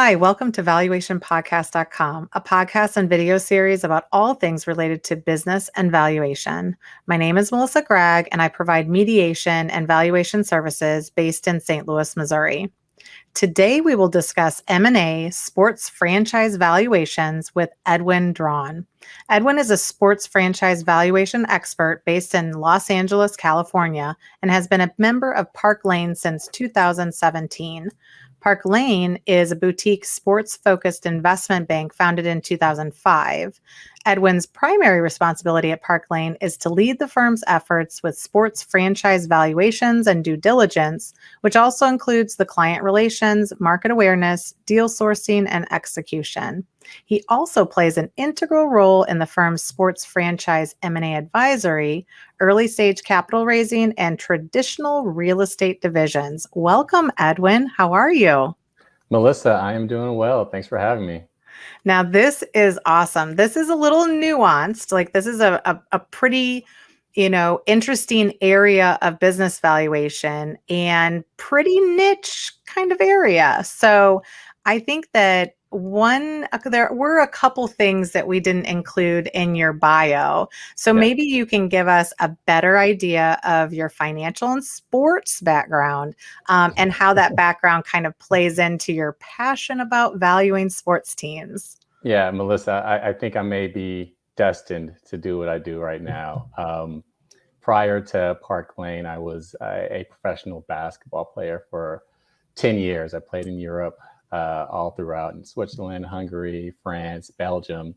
Hi, welcome to valuationpodcast.com, a podcast and video series about all things related to business and valuation. My name is Melissa Gragg, and I provide mediation and valuation services based in St. Louis, Missouri. Today, we will discuss M&A sports franchise valuations with Edwin Draughan. Edwin is a sports franchise valuation expert based in Los Angeles, California, and has been a member of Park Lane since 2017. Park Lane is a boutique sports-focused investment bank founded in 2005. Edwin's primary responsibility at Park Lane is to lead the firm's efforts with sports franchise valuations and due diligence, which also includes the client relations, market awareness, deal sourcing, and execution. He also plays an integral role in the firm's sports franchise M&A advisory, early stage capital raising, and traditional real estate divisions. Welcome, Edwin. How are you? Melissa, I am doing well. Thanks for having me. Now, this is awesome. This is a little nuanced. This is a pretty, interesting area of business valuation and pretty niche kind of area. So I think that there were a couple things that we didn't include in your bio. So maybe you can give us a better idea of your financial and sports background and how that background kind of plays into your passion about valuing sports teams. Yeah, Melissa, I think I may be destined to do what I do right now. Prior to Park Lane, I was a professional basketball player for 10 years. I played in Europe. All throughout in Switzerland, Hungary, France, Belgium.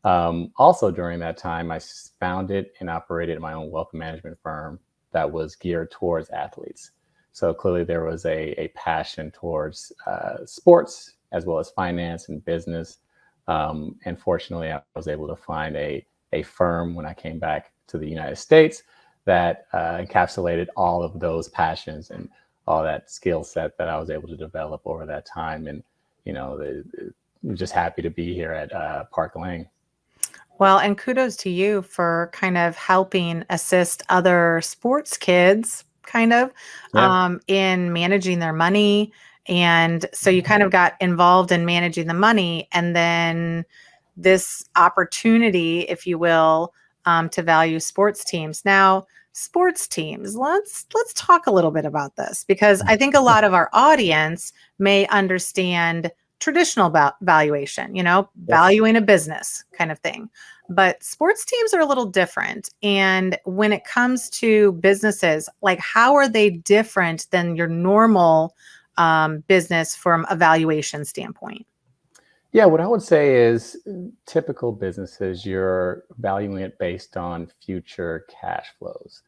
Also during that time, I founded and operated my own wealth management firm that was geared towards athletes. So clearly there was a passion towards sports as well as finance and business. And fortunately, I was able to find a firm when I came back to the United States that encapsulated all of those passions and all that skill set that I was able to develop over that time. And, I'm just happy to be here at Park Lane. Well, and kudos to you for kind of helping assist other sports kids in managing their money. And so you kind of got involved in managing the money, and then this opportunity, if you will, to value sports teams. Now, sports teams, let's talk a little bit about this, because I think a lot of our audience may understand traditional valuation, valuing a business kind of thing. But sports teams are a little different. And when it comes to businesses, how are they different than your normal business from a valuation standpoint? Yeah, what I would say is typical businesses, you're valuing it based on future cash flows.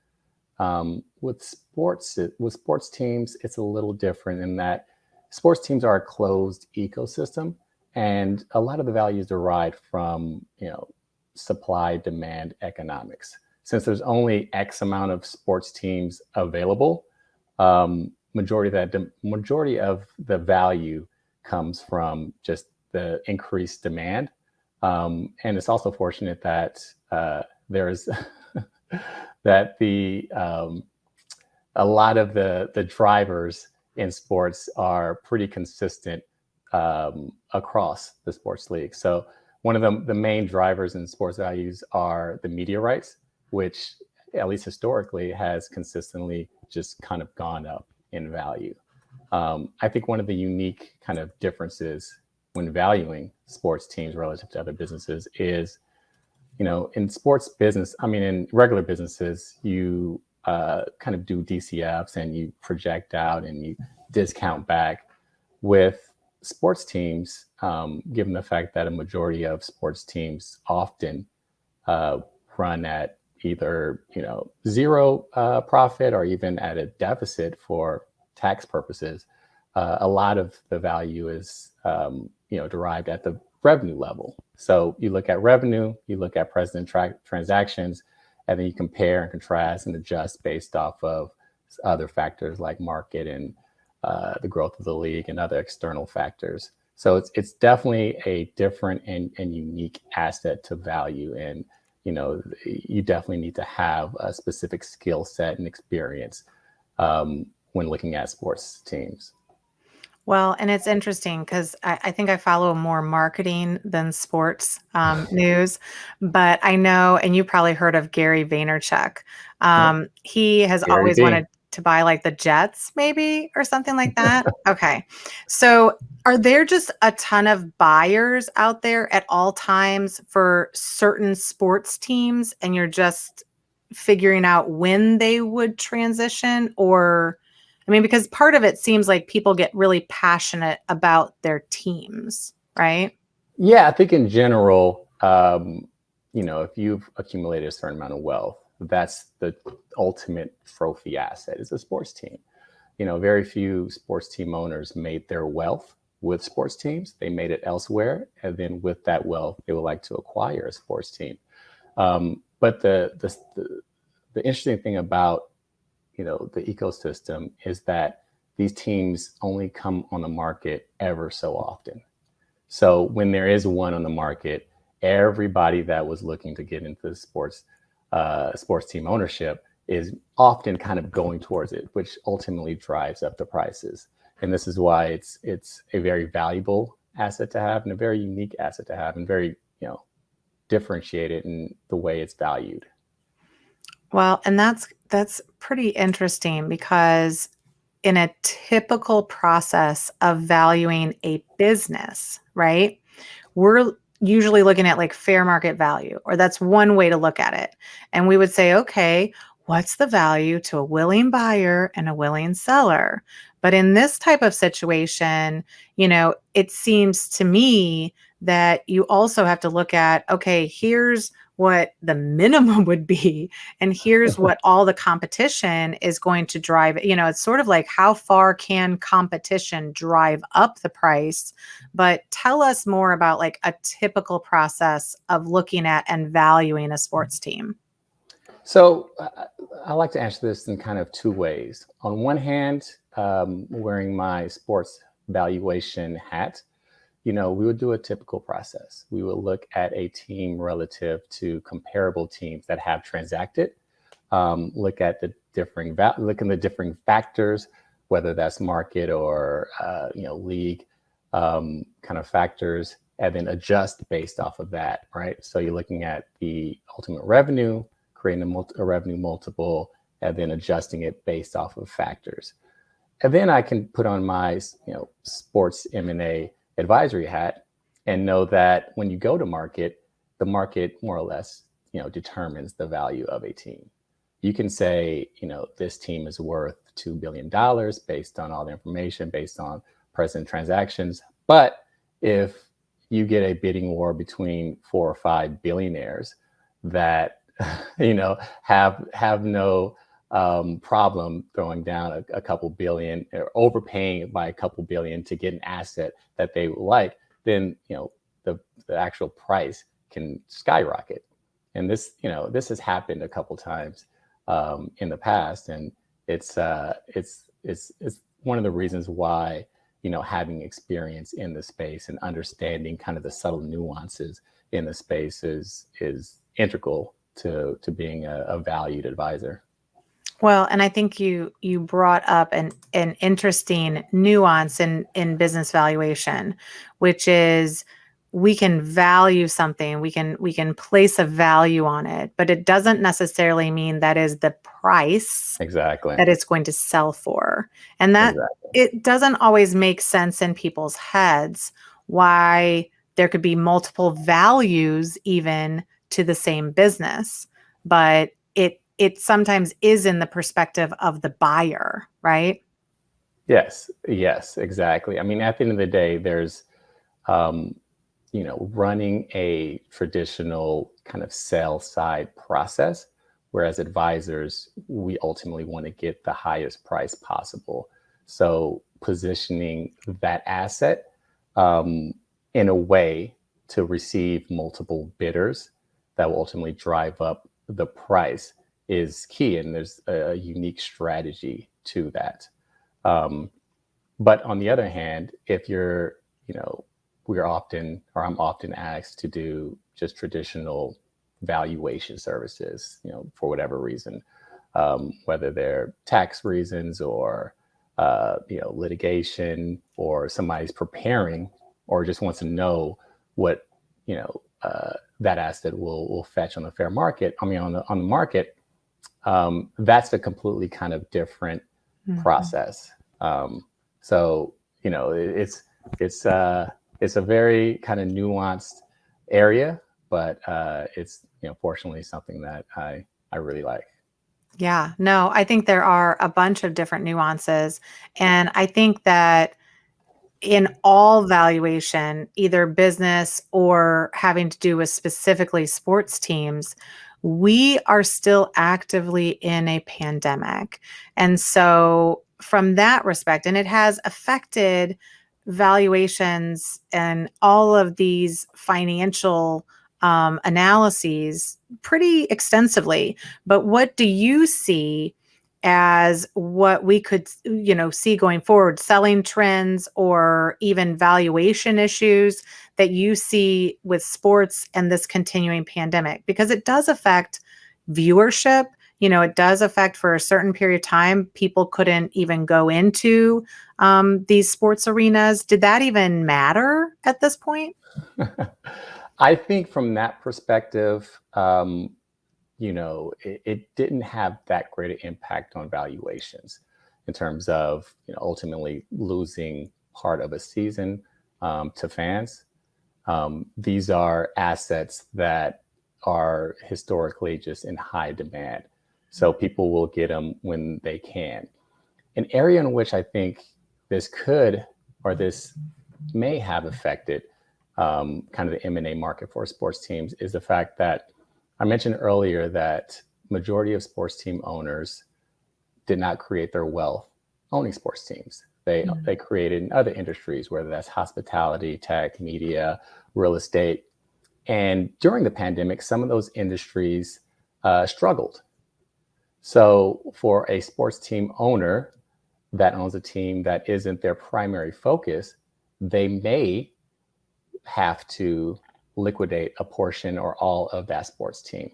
With sports teams, it's a little different in that sports teams are a closed ecosystem, and a lot of the value is derived from, supply demand economics. Since there's only X amount of sports teams available, majority of the value comes from just the increased demand. And it's also fortunate that there's that a lot of the drivers in sports are pretty consistent across the sports league. So one of the main drivers in sports values are the media rights, which at least historically has consistently just kind of gone up in value. I think one of the unique kind of differences when valuing sports teams relative to other businesses is, in sports business, in regular businesses, you kind of do DCFs and you project out and you discount back. With sports teams, given the fact that a majority of sports teams often run at either, zero profit or even at a deficit for tax purposes, a lot of the value is, derived at the revenue level. So you look at revenue, you look at present transactions, and then you compare and contrast and adjust based off of other factors like market and the growth of the league and other external factors. So it's definitely a different and unique asset to value. And, you definitely need to have a specific skill set and experience when looking at sports teams. Well, and it's interesting because I think I follow more marketing than sports news, but I know, and you probably heard of Gary Vaynerchuk. Yep. He has Gary always B. wanted to buy like the Jets, maybe, or something like that. Okay. So are there just a ton of buyers out there at all times for certain sports teams, and you're just figuring out when they would transition? Or I mean, because part of it seems like people get really passionate about their teams, right? Yeah, I think in general, if you've accumulated a certain amount of wealth, that's the ultimate trophy asset is a sports team. Very few sports team owners made their wealth with sports teams. They made it elsewhere. And then with that wealth, they would like to acquire a sports team. But the interesting thing about, the ecosystem is that these teams only come on the market ever so often. So when there is one on the market, everybody that was looking to get into sports team ownership is often kind of going towards it, which ultimately drives up the prices. And this is why it's a very valuable asset to have and a very unique asset to have and very, differentiated in the way it's valued. Well, and that's pretty interesting because in a typical process of valuing a business, right? We're usually looking at like fair market value, or that's one way to look at it. And we would say, okay, what's the value to a willing buyer and a willing seller? But in this type of situation, it seems to me that you also have to look at, okay, here's what the minimum would be, and here's what all the competition is going to drive. It's sort of like how far can competition drive up the price? But tell us more about like a typical process of looking at and valuing a sports team. So I like to answer this in kind of two ways. On one hand, wearing my sports valuation hat, we would do a typical process. We would look at a team relative to comparable teams that have transacted, look at the differing factors, whether that's market or league kind of factors, and then adjust based off of that, right? So you're looking at the ultimate revenue, creating a revenue multiple, and then adjusting it based off of factors. And then I can put on my sports M&A advisory hat and know that when you go to market, the market more or less determines the value of a team. You can say this team is worth $2 billion based on all the information, based on present transactions. But if you get a bidding war between 4 or 5 billionaires that have no problem throwing down a couple billion or overpaying by a couple billion to get an asset that they like, then the actual price can skyrocket. And this has happened a couple times in the past, and it's one of the reasons why having experience in the space and understanding kind of the subtle nuances in the space is integral to being a valued advisor. Well, and I think you brought up an interesting nuance in business valuation, which is we can value something, we can place a value on it, but it doesn't necessarily mean that is the price Exactly. that it's going to sell for. And that Exactly. it doesn't always make sense in people's heads why there could be multiple values even to the same business, but it sometimes is in the perspective of the buyer, right? Yes, exactly. I mean, at the end of the day, there's, running a traditional kind of sell side process, whereas advisors, we ultimately want to get the highest price possible. So positioning that asset in a way to receive multiple bidders that will ultimately drive up the price is key. And there's a unique strategy to that. But on the other hand, if you're, I'm often asked to do just traditional valuation services, for whatever reason, whether they're tax reasons or litigation, or somebody's preparing, or just wants to know what that asset will fetch on the fair market. I mean, on the market, that's a completely kind of different process. So it's a very kind of nuanced area, but it's fortunately something that I really like. Yeah, no, I think there are a bunch of different nuances. And I think that in all valuation, either business or having to do with specifically sports teams, we are still actively in a pandemic. And so, from that respect, and it has affected valuations and all of these financial analyses pretty extensively. But what do you see as what we could, see going forward, selling trends or even valuation issues that you see with sports and this continuing pandemic? Because it does affect viewership. It does affect, for a certain period of time, people couldn't even go into these sports arenas. Did that even matter at this point? I think from that perspective, it didn't have that great an impact on valuations in terms of ultimately losing part of a season to fans. These are assets that are historically just in high demand, so people will get them when they can. An area in which I think this may have affected kind of the M&A market for sports teams is the fact that I mentioned earlier that majority of sports team owners did not create their wealth owning sports teams. They created in other industries, whether that's hospitality, tech, media, real estate. And during the pandemic, some of those industries struggled. So for a sports team owner that owns a team that isn't their primary focus, they may have to liquidate a portion or all of that sports team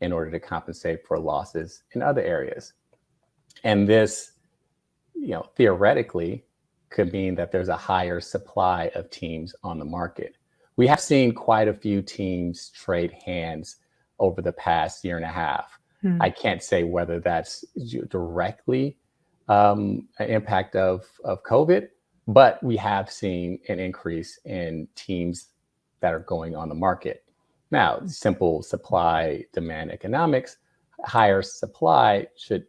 in order to compensate for losses in other areas. And this, theoretically could mean that there's a higher supply of teams on the market. We have seen quite a few teams trade hands over the past year and a half. I can't say whether that's directly an impact of COVID, but we have seen an increase in teams that are going on the market. Now, simple supply demand economics, higher supply should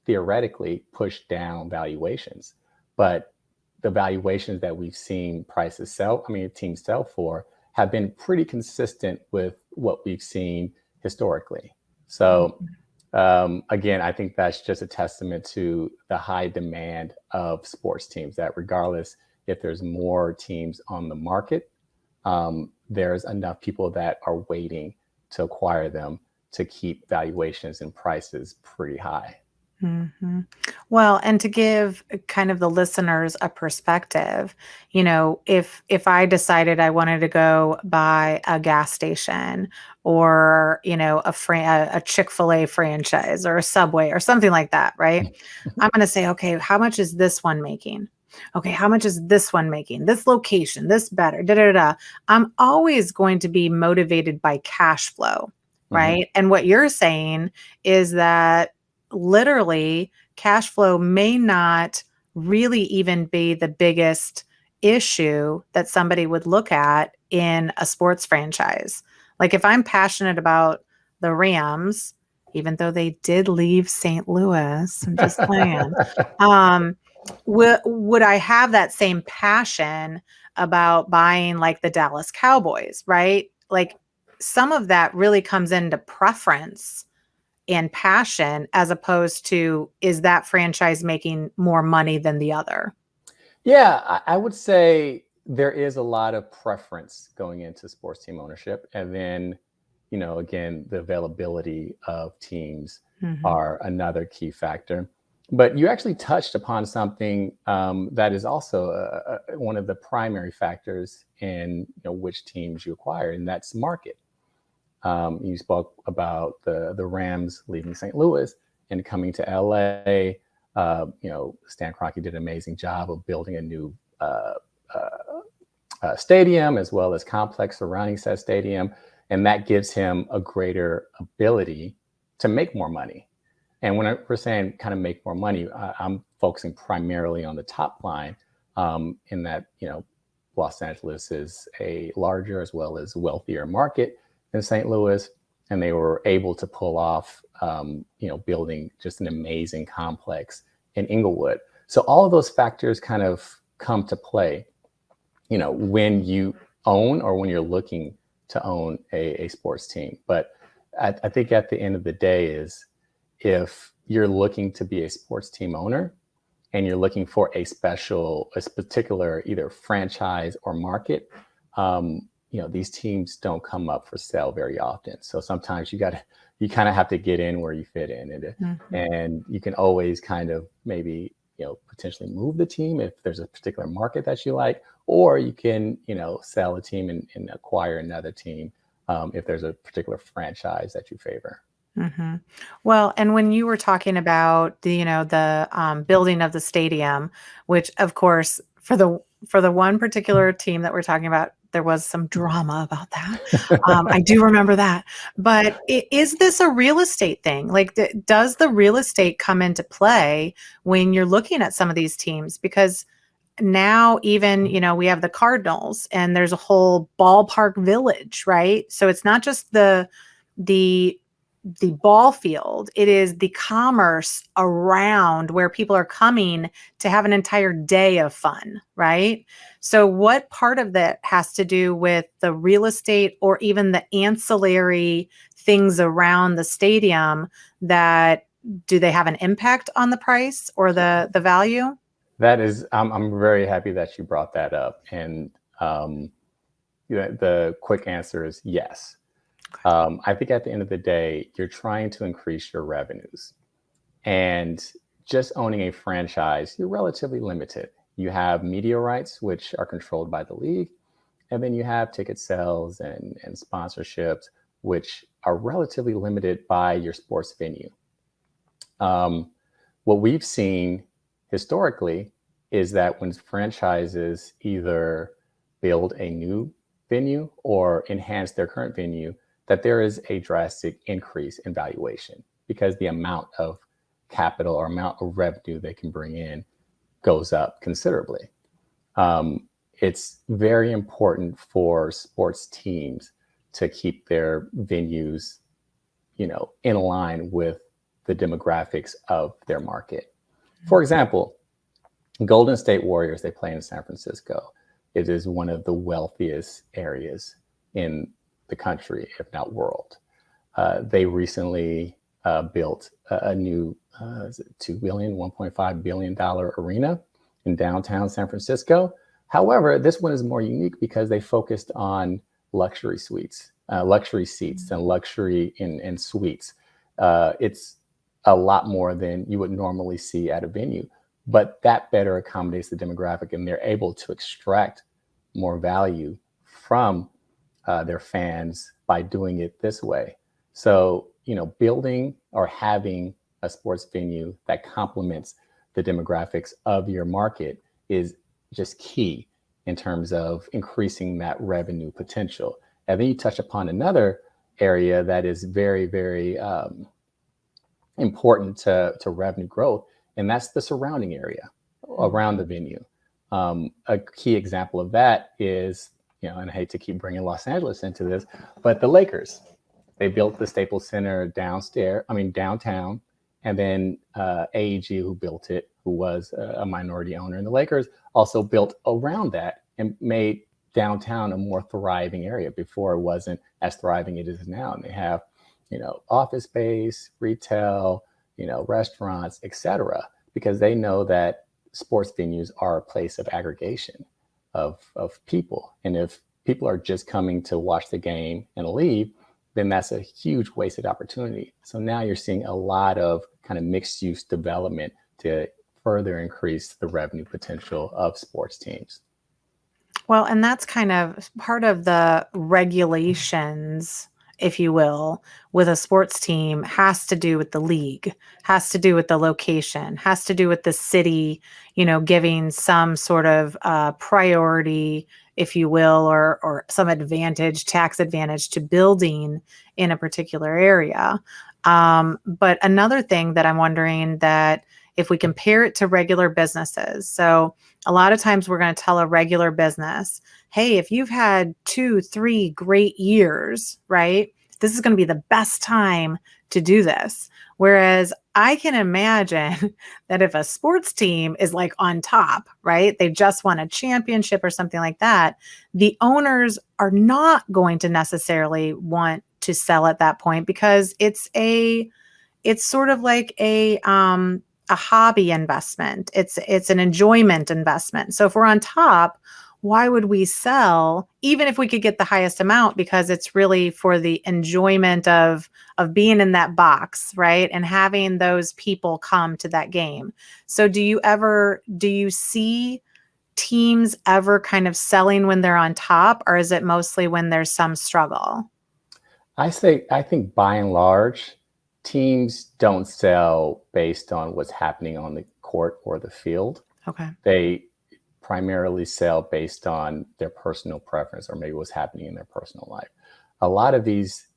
theoretically push down valuations. But the valuations that we've seen teams sell for have been pretty consistent with what we've seen historically. So again, I think that's just a testament to the high demand of sports teams, that regardless if there's more teams on the market, there's enough people that are waiting to acquire them to keep valuations and prices pretty high. Well, and to give kind of the listeners a perspective, if I decided I wanted to go buy a gas station or, a Chick-fil-A franchise or a Subway or something like that, right? I'm going to say, okay, how much is this one making? Okay, how much is this one making? This location, this better, da da da. I'm always going to be motivated by cash flow, right? And what you're saying is that literally cash flow may not really even be the biggest issue that somebody would look at in a sports franchise. Like if I'm passionate about the Rams, even though they did leave St. Louis, I'm just saying, would I have that same passion about buying like the Dallas Cowboys, right? Like some of that really comes into preference and passion as opposed to, is that franchise making more money than the other? Yeah, I would say there is a lot of preference going into sports team ownership. And then, again, the availability of teams are another key factor. But you actually touched upon something that is also one of the primary factors in which teams you acquire, and that's market. You spoke about the Rams leaving St. Louis and coming to LA. Stan Kroenke did an amazing job of building a new stadium as well as complex surrounding said stadium. And that gives him a greater ability to make more money. And when we're saying kind of make more money, I'm focusing primarily on the top line in that, Los Angeles is a larger as well as wealthier market than St. Louis. And they were able to pull off, building just an amazing complex in Inglewood. So all of those factors kind of come to play, when you own or when you're looking to own a sports team. But I think at the end of the day is if you're looking to be a sports team owner and you're looking for a particular either franchise or market, these teams don't come up for sale very often. So sometimes you kind of have to get in where you fit in, and you can always kind of maybe potentially move the team if there's a particular market that you like, or you can sell a team and acquire another team if there's a particular franchise that you favor. Mm-hmm. Well, and when you were talking about the building of the stadium, which of course for the one particular team that we're talking about, there was some drama about that. I do remember that. But is this a real estate thing? Like, does the real estate come into play when you're looking at some of these teams? Because now even, we have the Cardinals and there's a whole ballpark village, right? So it's not just the ball field, it is the commerce around where people are coming to have an entire day of fun, right? So what part of that has to do with the real estate or even the ancillary things around the stadium that do they have an impact on the price or the value? That is, I'm very happy that you brought that up. And the quick answer is yes. I think at the end of the day, you're trying to increase your revenues. And just owning a franchise, you're relatively limited. You have media rights, which are controlled by the league. And then you have ticket sales and sponsorships, which are relatively limited by your sports venue. What we've seen historically is that when franchises either build a new venue or enhance their current venue, that there is a drastic increase in valuation because the amount of capital or amount of revenue they can bring in goes up considerably. It's very important for sports teams to keep their venues, in line with the demographics of their market. For example, Golden State Warriors, they play in San Francisco. It is one of the wealthiest areas in the country, if not world. They recently built a new $1.5 billion arena in downtown San Francisco. However, this one is more unique because they focused on luxury seats and luxury in suites. It's a lot more than you would normally see at a venue, but that better accommodates the demographic and they're able to extract more value from their fans by doing it this way. So, building or having a sports venue that complements the demographics of your market is just key in terms of increasing that revenue potential. And then you touch upon another area that is very, very important to revenue growth, and that's the surrounding area around the venue. A key example of that is, and I hate to keep bringing Los Angeles into this, but the Lakers, they built the Staples Center downtown, and then AEG, who built it, who was a minority owner in the Lakers, also built around that and made downtown a more thriving area. Before it wasn't as thriving as it is now. And they have, office space, retail, restaurants, etc., because they know that sports venues are a place of aggregation of people. And if people are just coming to watch the game and leave, then that's a huge wasted opportunity. So now you're seeing a lot of kind of mixed use development to further increase the revenue potential of sports teams. Well, and that's kind of part of the regulations if you will, with a sports team has to do with the league, has to do with the location, has to do with the city, giving some sort of priority, if you will, or some advantage, tax advantage to building in a particular area. But another thing that I'm wondering that if we compare it to regular businesses, so a lot of times we're going to tell a regular business, hey, if you've had 2-3 great years, right, this is going to be the best time to do this. Whereas I can imagine that if a sports team is like on top, right, they've just won a championship or something like that, the owners are not going to necessarily want to sell at that point because it's sort of like a hobby investment. It's an enjoyment investment. So if we're on top, why would we sell even if we could get the highest amount? Because it's really for the enjoyment of being in that box, right? And having those people come to that game. So do you see teams ever kind of selling when they're on top, or is it mostly when there's some struggle? I think by and large, teams don't sell based on what's happening on the court or the field. Okay. They primarily sell based on their personal preference or maybe what's happening in their personal life. A lot of these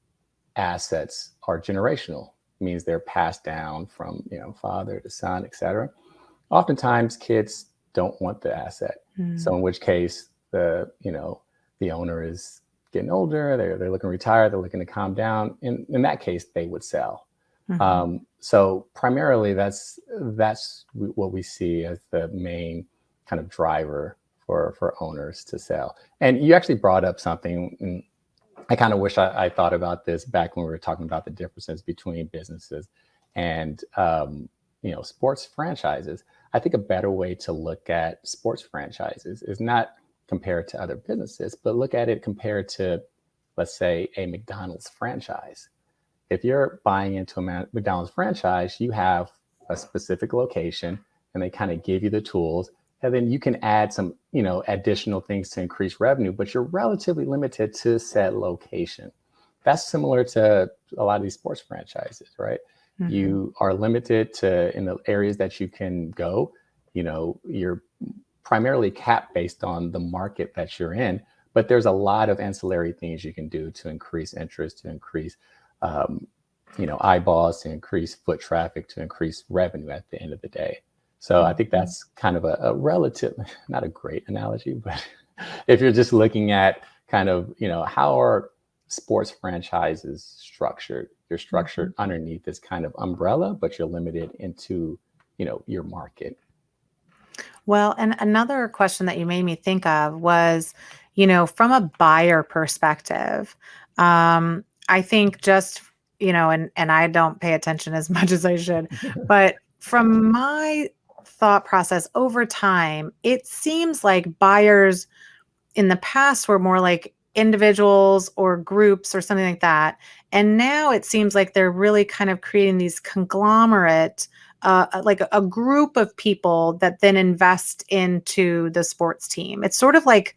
assets are generational, means they're passed down from father to son, etc. Oftentimes, kids don't want the asset, so in which case the owner is getting older, they're looking to retire, they're looking to calm down. In that case, they would sell. So primarily, that's what we see as the main kind of driver for owners to sell. And you actually brought up something, and I kind of wish I thought about this back when we were talking about the differences between businesses and sports franchises. I think a better way to look at sports franchises is not compared to other businesses, but look at it compared to, let's say, a McDonald's franchise. If you're buying into a McDonald's franchise, you have a specific location and they kind of give you the tools, and then you can add some, additional things to increase revenue, but you're relatively limited to said location. That's similar to a lot of these sports franchises, right? You are limited to in the areas that you can go. You're primarily capped based on the market that you're in, but there's a lot of ancillary things you can do to increase interest, to increase eyeballs, to increase foot traffic, to increase revenue at the end of the day. So I think that's kind of a relative, not a great analogy, but if you're just looking at kind of, how are sports franchises structured? You're structured underneath this kind of umbrella, but you're limited into, your market. Well, and another question that you made me think of was, from a buyer perspective, I think just, and I don't pay attention as much as I should, but from my thought process over time, it seems like buyers in the past were more like individuals or groups or something like that. And now it seems like they're really kind of creating these conglomerate, like a group of people that then invest into the sports team. It's sort of like,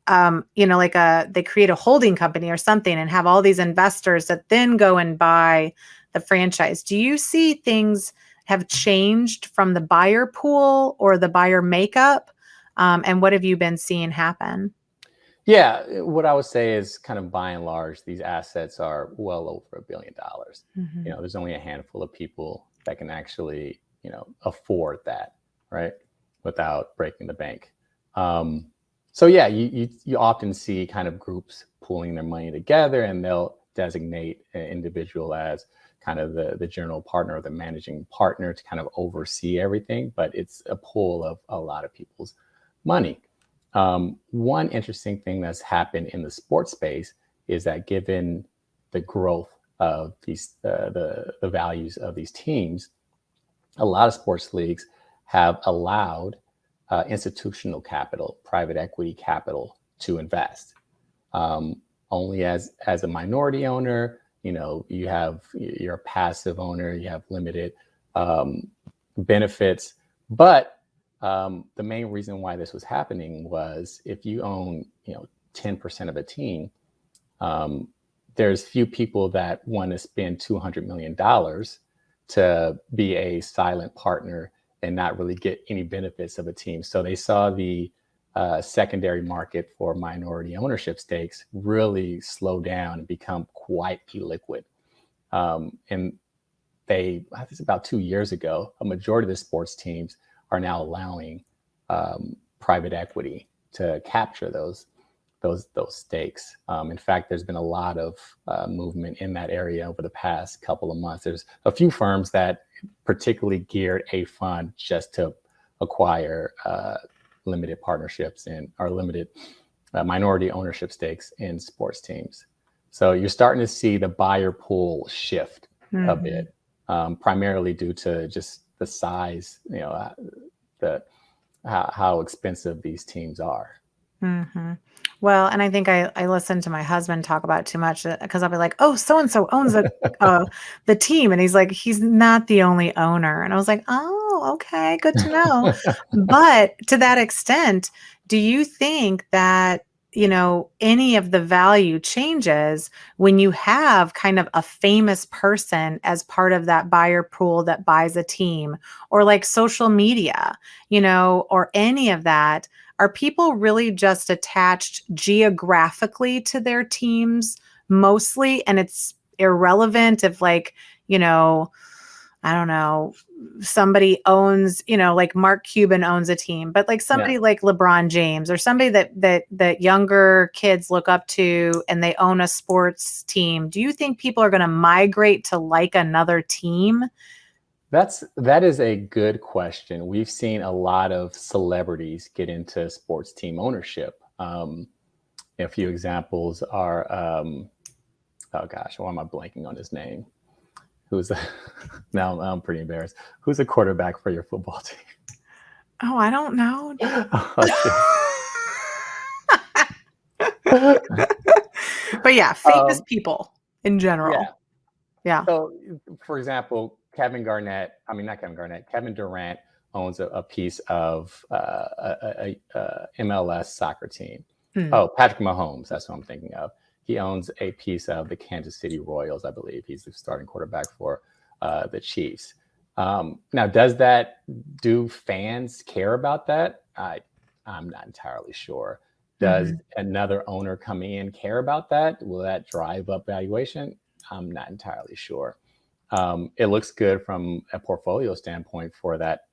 they create a holding company or something and have all these investors that then go and buy the franchise. Do you see things have changed from the buyer pool or the buyer makeup? And what have you been seeing happen? Yeah, what I would say is kind of by and large, these assets are well over $1 billion. There's only a handful of people that can actually, afford that, right, without breaking the bank. So yeah, you often see kind of groups pooling their money together, and they'll designate an individual as kind of the general partner or the managing partner to kind of oversee everything, but it's a pool of a lot of people's money. One interesting thing that's happened in the sports space is that given the growth of these the values of these teams, a lot of sports leagues have allowed institutional capital, private equity capital to invest. Only as a minority owner, you're a passive owner, you have limited benefits. But the main reason why this was happening was if you own, 10% of a team, there's few people that want to spend $200 million to be a silent partner and not really get any benefits of a team. So they saw the secondary market for minority ownership stakes really slow down and become quite illiquid. And I think it's about 2 years ago, a majority of the sports teams are now allowing private equity to capture those stakes. In fact, there's been a lot of movement in that area over the past couple of months. There's a few firms that particularly geared a fund just to acquire limited partnerships or limited minority ownership stakes in sports teams. So you're starting to see the buyer pool shift a bit, primarily due to just the size, how expensive these teams are. Mm-hmm. Well, and I think I listened to my husband talk about it too much because I'll be like, oh, so-and-so owns the team. And he's like, he's not the only owner. And I was like, oh, okay, good to know. But to that extent, do you think that, any of the value changes when you have kind of a famous person as part of that buyer pool that buys a team, or like social media, or any of that? Are people really just attached geographically to their teams mostly? And it's irrelevant if I don't know, somebody owns, like Mark Cuban owns a team, but like somebody like LeBron James or somebody that younger kids look up to and they own a sports team. Do you think people are going to migrate to like another team? That is a good question. We've seen a lot of celebrities get into sports team ownership. A few examples are, oh gosh, why am I blanking on his name? Now I'm pretty embarrassed. Who's a quarterback for your football team? Oh, I don't know. But yeah, famous people in general. Yeah. So, for example, Kevin Durant owns a piece of a MLS soccer team. Oh, Patrick Mahomes, that's what I'm thinking of. He owns a piece of the Kansas City Royals, I believe. He's the starting quarterback for the Chiefs. Now, do fans care about that? I'm not entirely sure. Does another owner coming in care about that? Will that drive up valuation? I'm not entirely sure. It looks good from a portfolio standpoint for that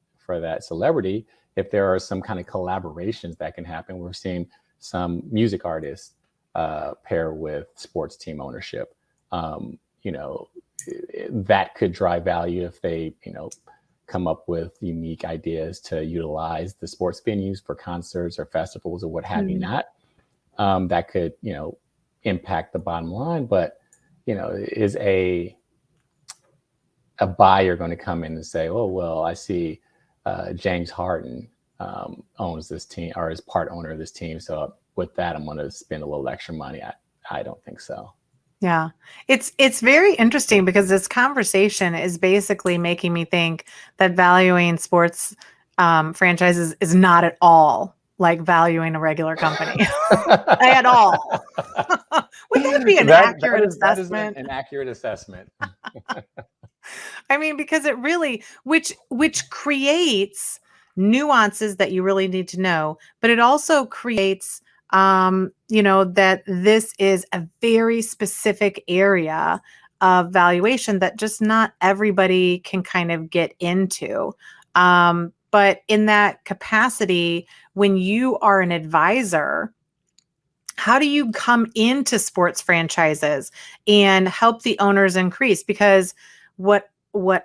celebrity. If there are some kind of collaborations that can happen, we're seeing some music artists pair with sports team ownership. That could drive value if they, come up with unique ideas to utilize the sports venues for concerts or festivals or what have you not. That could, impact the bottom line. But, is a buyer going to come in and say, oh, well, I see James Harden owns this team or is part owner of this team. So with that, I'm going to spend a little extra money. I don't think so. Yeah, it's very interesting because this conversation is basically making me think that valuing sports franchises is not at all like valuing a regular company at all. Would that be an accurate assessment? That is an accurate assessment. I mean, because it really, which creates nuances that you really need to know, but it also creates that this is a very specific area of valuation that just not everybody can kind of get into. But in that capacity, when you are an advisor, how do you come into sports franchises and help the owners increase? Because what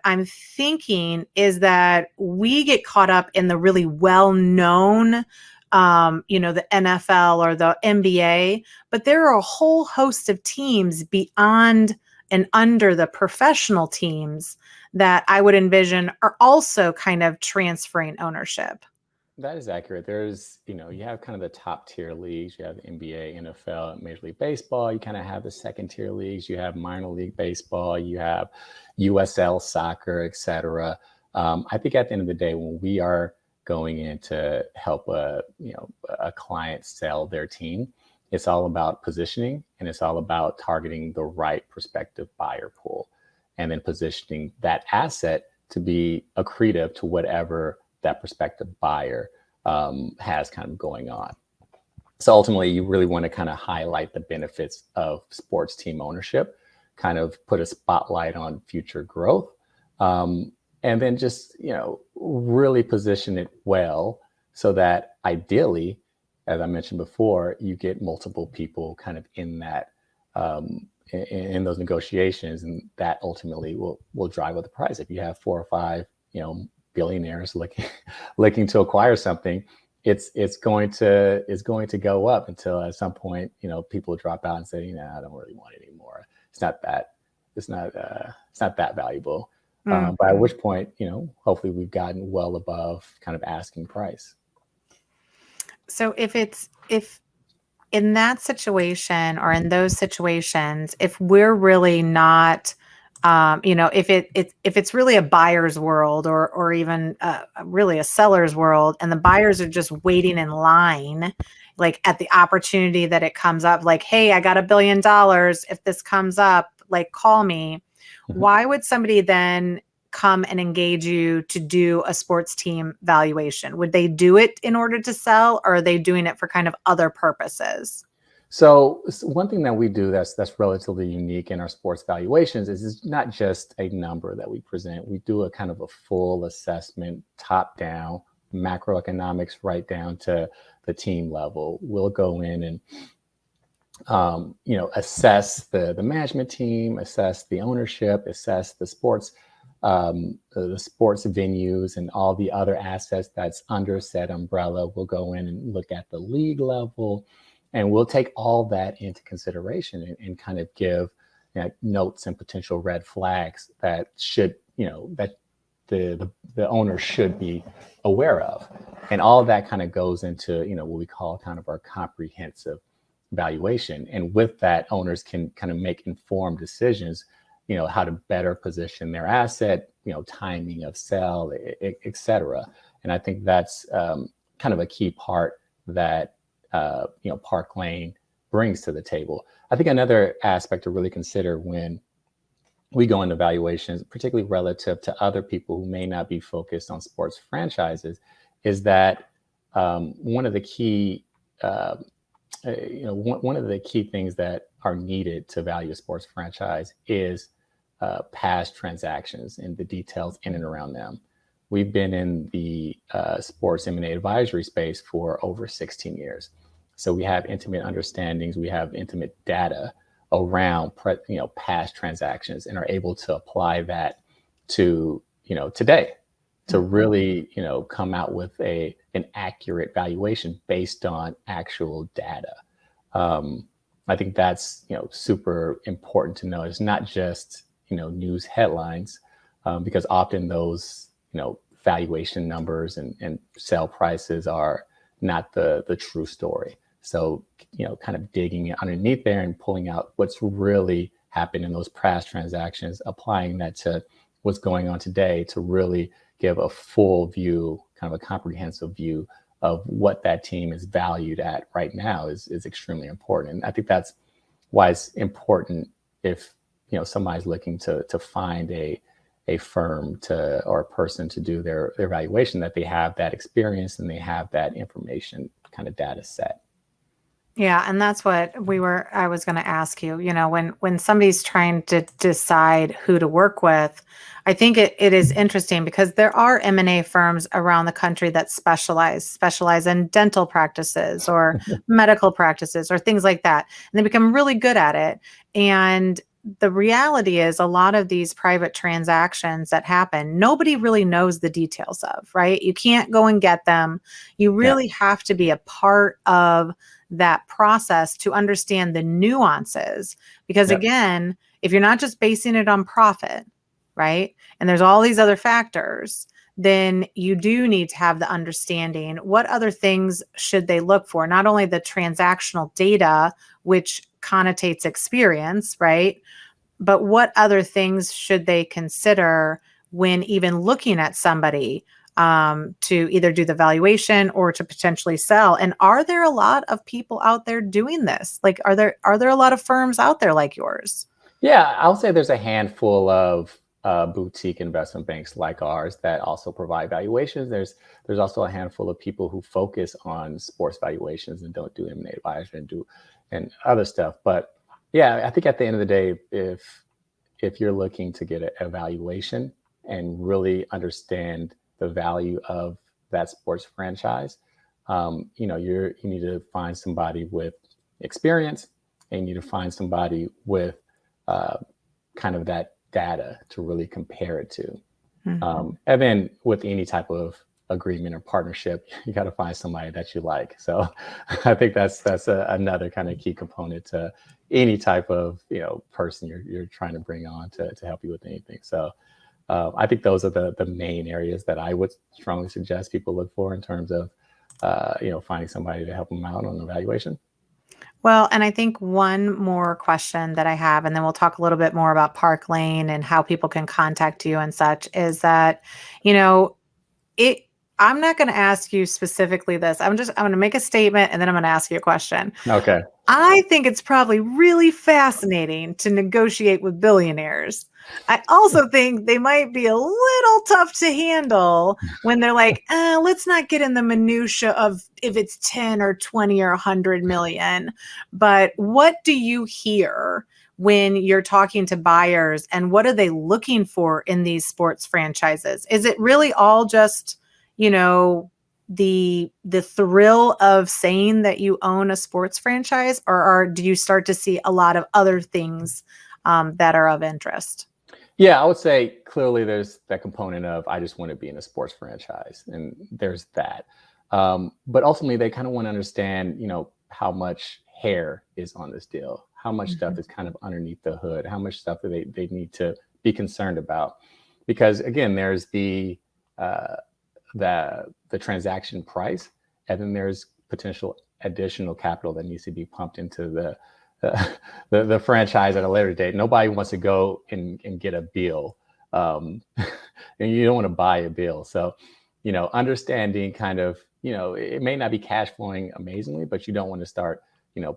I'm thinking is that we get caught up in the really well-known the NFL or the NBA, but there are a whole host of teams beyond and under the professional teams that I would envision are also kind of transferring ownership. That is accurate. There's, you have kind of the top tier leagues. You have NBA, NFL, Major League Baseball. You kind of have the second tier leagues. You have minor league baseball. You have USL soccer, et cetera. I think at the end of the day, when we are going in to help a client sell their team, It's all about positioning, and it's all about targeting the right prospective buyer pool, and then positioning that asset to be accretive to whatever that prospective buyer has kind of going on. So ultimately, you really want to kind of highlight the benefits of sports team ownership, kind of put a spotlight on future growth, and then just, really position it well so that ideally, as I mentioned before, you get multiple people kind of in that in those negotiations, and that ultimately will drive up the price. If you have 4 or 5, billionaires looking to acquire something, it's going to go up until at some point, people drop out and say, I don't really want it anymore. It's not that valuable. But at which point, hopefully we've gotten well above kind of asking price. So if in that situation or in those situations, if we're really not, if it's really a buyer's world or even really a seller's world, and the buyers are just waiting in line, like at the opportunity that it comes up, like, hey, I got $1 billion. If this comes up, like, call me. Why would somebody then come and engage you to do a sports team valuation? Would they do it in order to sell, or are they doing it for kind of other purposes? So one thing that we do that's relatively unique in our sports valuations is it's not just a number that we present. We do a kind of a full assessment, top down, macroeconomics right down to the team level. We'll go in and assess the management team, assess the ownership, assess the sports venues and all the other assets that's under said umbrella. We'll go in and look at the league level, and we'll take all that into consideration and kind of give notes and potential red flags that should, that the owner should be aware of. And all of that kind of goes into, what we call kind of our comprehensive valuation. And with that, owners can kind of make informed decisions, how to better position their asset, timing of sale, et cetera. And I think that's kind of a key part that, Park Lane brings to the table. I think another aspect to really consider when we go into valuations, particularly relative to other people who may not be focused on sports franchises, is that one of the key things that are needed to value a sports franchise is past transactions and the details in and around them. We've been in the sports M&A advisory space for over 16 years. So we have intimate understandings, we have intimate data around past transactions, and are able to apply that to today to really come out with an accurate valuation based on actual data. I think that's super important to know. It's not just news headlines, because often those valuation numbers and sale prices are not the true story. So kind of digging underneath there and pulling out what's really happened in those past transactions, applying that to what's going on today to really give a full view, kind of a comprehensive view of what that team is valued at right now is extremely important. And I think that's why it's important if somebody's looking to find a firm or a person to do their valuation, that they have that experience and they have that information kind of data set. Yeah, and that's what I was going to ask you, when somebody's trying to decide who to work with, I think it is interesting because there are M&A firms around the country that specialize in dental practices or medical practices or things like that. And they become really good at it. And the reality is a lot of these private transactions that happen, nobody really knows the details of, right? You can't go and get them. You really have to be a part of that process to understand the nuances. Because again, if you're not just basing it on profit, right? And there's all these other factors, then you do need to have the understanding. What other things should they look for? Not only the transactional data, which connotates experience, right? But what other things should they consider when even looking at somebody to either do the valuation or to potentially sell. And are there a lot of people out there doing this? Like, are there a lot of firms out there like yours? Yeah, I'll say there's a handful of boutique investment banks like ours that also provide valuations. There's also a handful of people who focus on sports valuations and don't do M&A advisory and other stuff. But yeah, I think at the end of the day, if you're looking to get a valuation and really understand the value of that sports franchise, you need to find somebody with experience, and you need to find somebody with kind of that data to really compare it to. And then with any type of agreement or partnership, you got to find somebody that you like. So I think that's another kind of key component to any type of person you're trying to bring on to help you with anything. So I think those are the main areas that I would strongly suggest people look for in terms of finding somebody to help them out on evaluation. Well, and I think one more question that I have, and then we'll talk a little bit more about Park Lane and how people can contact you and such, is that, I'm not going to ask you specifically this. I'm going to make a statement and then I'm going to ask you a question. Okay. I think it's probably really fascinating to negotiate with billionaires. I also think they might be a little tough to handle when they're like, let's not get in the minutia of if it's 10 or 20 or 100 million. But what do you hear when you're talking to buyers, and what are they looking for in these sports franchises? Is it really all just, the thrill of saying that you own a sports franchise, or do you start to see a lot of other things that are of interest? Yeah, I would say clearly there's that component of I just want to be in a sports franchise, and there's that. But ultimately, they kind of want to understand, how much hair is on this deal, how much stuff is kind of underneath the hood, how much stuff do they need to be concerned about, because again, there's the transaction price, and then there's potential additional capital that needs to be pumped into the franchise at a later date. Nobody wants to go and get a bill, and you don't want to buy a bill. So, understanding kind of, it may not be cash flowing amazingly, but you don't want to start,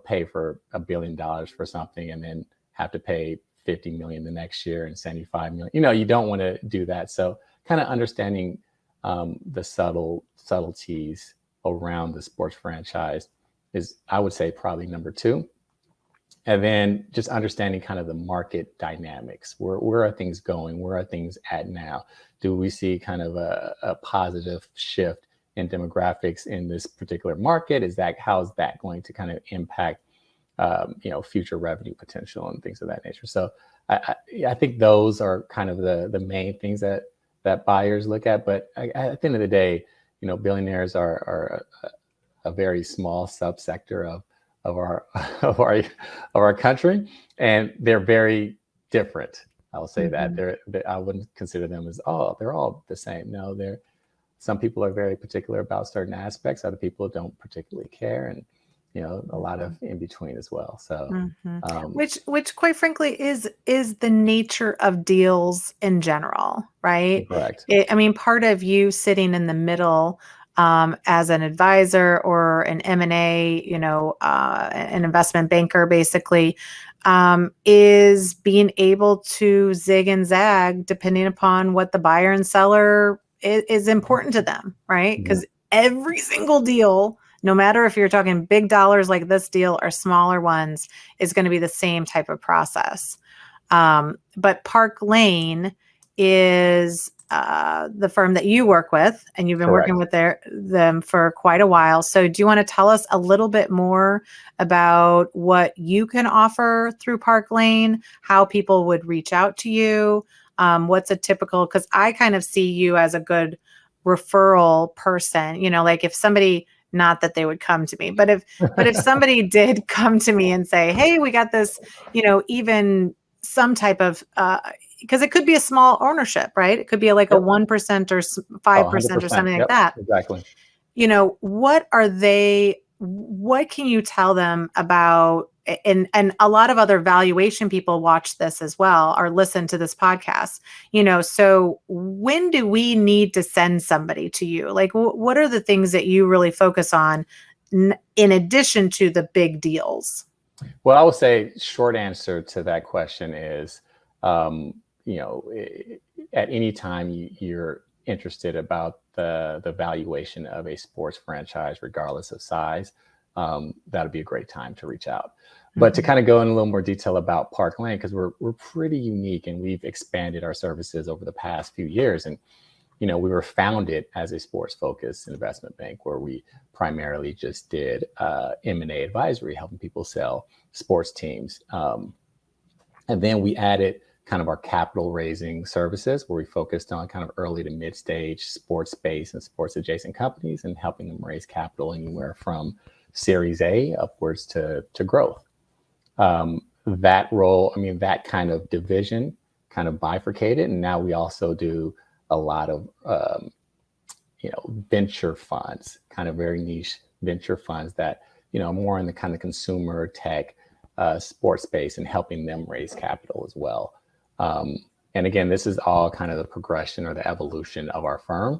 pay for $1 billion for something and then have to pay 50 million the next year and 75 million. You don't want to do that. So kind of understanding the subtleties around the sports franchise is, I would say, probably number two. And then just understanding kind of the market dynamics. Where are things going? Where are things at now? Do we see kind of a positive shift in demographics in this particular market? How is that going to kind of impact future revenue potential and things of that nature? So I think those are kind of the main things that buyers look at. But at the end of the day, billionaires are a very small subsector of our country, and they're very different. I'll say that I wouldn't consider them as they're all the same. No, some people are very particular about certain aspects. Other people don't particularly care, and a lot of in between as well. So, which quite frankly is the nature of deals in general, right? Correct. Part of you sitting in the middle as an advisor or an M&A, an investment banker, basically, is being able to zig and zag depending upon what the buyer and seller is important to them, right? Because every single deal, no matter if you're talking big dollars like this deal or smaller ones, is going to be the same type of process. But Park Lane is the firm that you work with, and you've been Correct. working with them for quite a while. So do you want to tell us a little bit more about what you can offer through Park Lane, how people would reach out to you? What's a typical, because I kind of see you as a good referral person, like if somebody, not that they would come to me, but if somebody did come to me and say, hey, we got this, even some type of, because it could be a small ownership, right? It could be like a 1% or 5% or something like that. Exactly. What can you tell them about and a lot of other valuation people watch this as well or listen to this podcast, so when do we need to send somebody to you? Like, what are the things that you really focus on in addition to the big deals? Well, I would say short answer to that question is, at any time you're interested about the valuation of a sports franchise, regardless of size, that'd be a great time to reach out. But to kind of go in a little more detail about Park Lane, because we're pretty unique and we've expanded our services over the past few years. And, we were founded as a sports-focused investment bank where we primarily just did M&A advisory, helping people sell sports teams. And then we added kind of our capital raising services where we focused on kind of early to mid-stage sports-based and sports-adjacent companies and helping them raise capital anywhere from Series A upwards to growth. That role, that kind of division kind of bifurcated. And now we also do a lot of, venture funds, kind of very niche venture funds that, more in the kind of consumer tech sports space and helping them raise capital as well. And again, this is all kind of the progression or the evolution of our firm.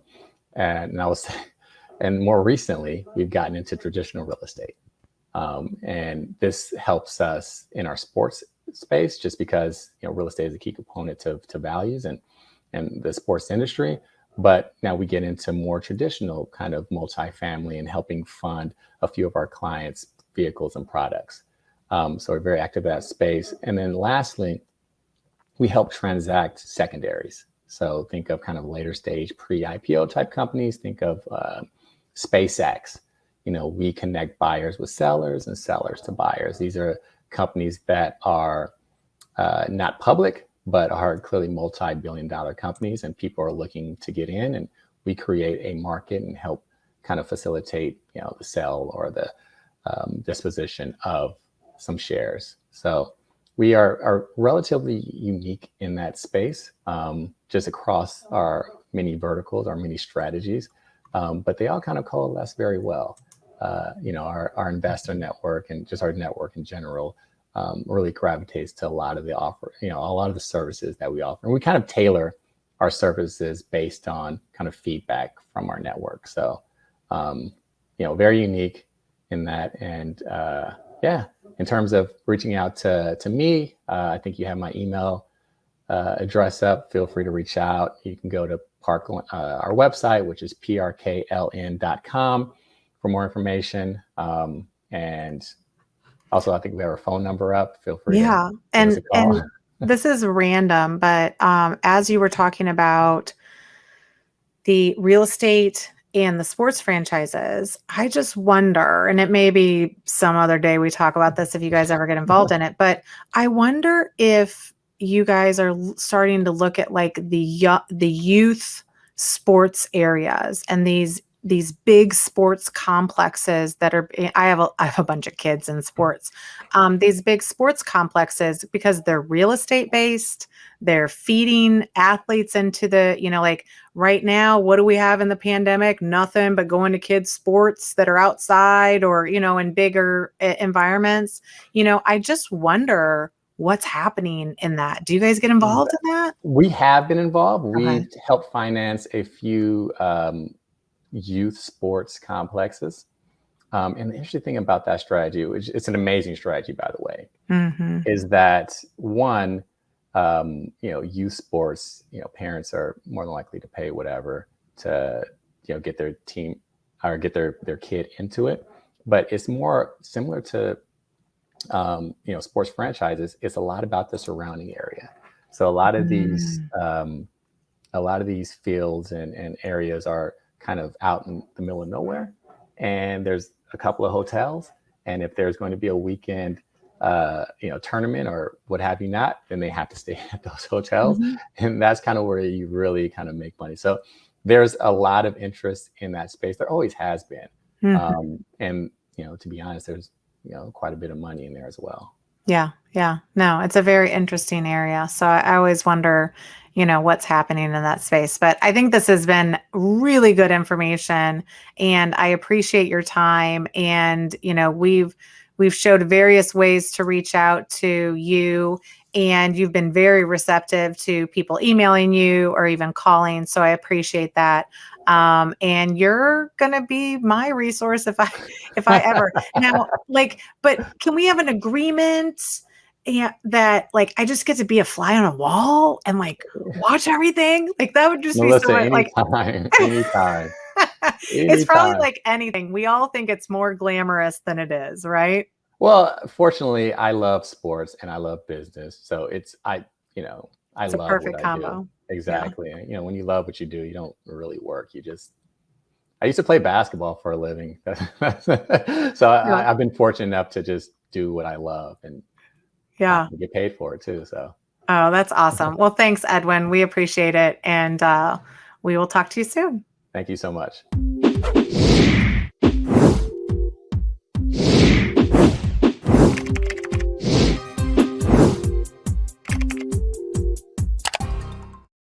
And more recently, we've gotten into traditional real estate. And this helps us in our sports space just because, real estate is a key component to values and the sports industry. But now we get into more traditional kind of multifamily and helping fund a few of our clients' vehicles and products. So we're very active in that space. And then lastly, we help transact secondaries. So think of kind of later stage pre-IPO type companies. Think of SpaceX. We connect buyers with sellers and sellers to buyers. These are companies that are not public, but are clearly multi-billion-dollar companies, and people are looking to get in, and we create a market and help kind of facilitate, the sale or the disposition of some shares. So we are relatively unique in that space, just across our many verticals, our many strategies, but they all kind of coalesce very well. Our investor network and just our network in general really gravitates to a lot of the offer, a lot of the services that we offer. And we kind of tailor our services based on kind of feedback from our network. So, very unique in that. And in terms of reaching out to me, I think you have my email address up. Feel free to reach out. You can go to our website, which is prkln.com for more information. And also, I think we have our phone number up. Feel free to give us a call. And this is random, but as you were talking about the real estate and the sports franchises, I just wonder, and it may be some other day we talk about this if you guys ever get involved in it, but I wonder if you guys are starting to look at like the youth sports areas and these big sports complexes that are, I have a bunch of kids in sports, these big sports complexes, because they're real estate based, they're feeding athletes into the, like right now, what do we have in the pandemic? Nothing but going to kids sports that are outside or, in bigger environments. I just wonder what's happening in that. Do you guys get involved in that? We have been involved. Okay. We've helped finance a few, youth sports complexes. And the interesting thing about that strategy, which it's an amazing strategy, by the way, is that one, youth sports, parents are more than likely to pay whatever to, get their team or get their kid into it. But it's more similar to, sports franchises. It's a lot about the surrounding area. So a lot of these fields and areas are kind of out in the middle of nowhere, and there's a couple of hotels, and if there's going to be a weekend tournament or what have you not, then they have to stay at those hotels. And that's kind of where you really kind of make money. So there's a lot of interest in that space. There always has been. And to be honest, there's quite a bit of money in there as well. Yeah. No, it's a very interesting area. So I always wonder, what's happening in that space. But I think this has been really good information, and I appreciate your time. And, we've showed various ways to reach out to you, and you've been very receptive to people emailing you or even calling. So I appreciate that. And you're gonna be my resource if I ever now but can we have an agreement? And that I just get to be a fly on a wall and watch everything. That would just be so Melissa, much anytime, anytime, it's probably anytime. like anything. We all think it's more glamorous than it is, right? Well, fortunately, I love sports and I love business. So I It's a love what perfect I do. combo. Yeah. Exactly. And, when you love what you do, you don't really work. I used to play basketball for a living. So Yeah. I've been fortunate enough to just do what I love and Yeah. happen to get paid for it too. So Oh, that's awesome. Well, thanks, Edwin. We appreciate it. And we will talk to you soon. thank you so much.